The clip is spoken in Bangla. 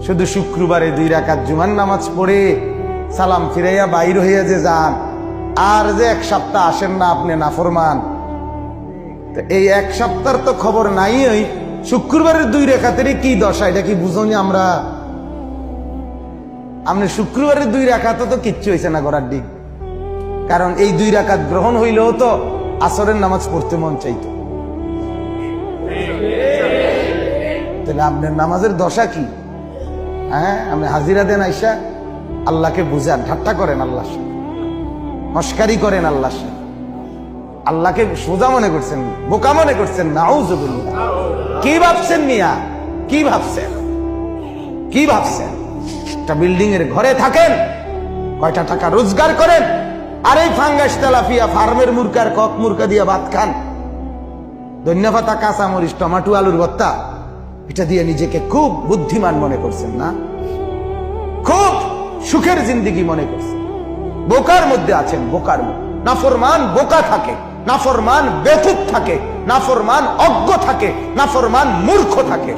শুধু শুক্রবারে 2 রাকাত জুমার নামাজ পড়ে সালাম ফিরাইয়া বাইর হইয়া যে যান, আর যে 1 সপ্তাহ আসেন না আপনি নাফরমান। এই 1 সপ্তাহের তো খবর নাই। ওই শুক্রবারের 2 রাকাতেরই কি দশা, এটা কি বুঝনি আমরা? আপনি শুক্রবারের 2 রাকাত তো কিচ্ছু হয়েছে না করার দিক, কারণ এই 2 রাকাত গ্রহণ হইলেও তো আসরের নামাজ পড়তে মন চাইতো। তাহলে আপনার নামাজের দশা কি? হ্যাঁ, আপনি হাজিরা দেন আইসা আল্লাহকে বুঝান, ঠাট্টা করেন আল্লাহর সাথে, মস্কারি করেন আল্লাহর সাথে, আল্লাহকে সোজা মনে করছেন, বোকা মনে করছেন। নাউযুবিল্লাহ। কি ভাবছেন মিয়া? কি ভাবছেন? কি ভাবছেন? একটা বিল্ডিং এর ঘরে থাকেন, কয়টা টাকা রোজগার করেন, আর এই ফাঙ্গাস তেলাপিয়া ফার্মের মুরকার কক মুরকা দিয়ে ভাত খান, ধন্যপাতা, কাঁচামরিচ, টমাটো, আলুর ভর্তা, এটা দিয়ে নিজেকে খুব বুদ্ধিমান মনে করছেন না? খুব সুখের জিন্দেগি মনে করছেন। বোকার মধ্যে আছেন, বোকার মধ্যে। নাফরমান বোকা থাকে, নাফরমান বেকুব থাকে, নাফরমান অজ্ঞ থাকে, নাফরমান মূর্খ থাকে।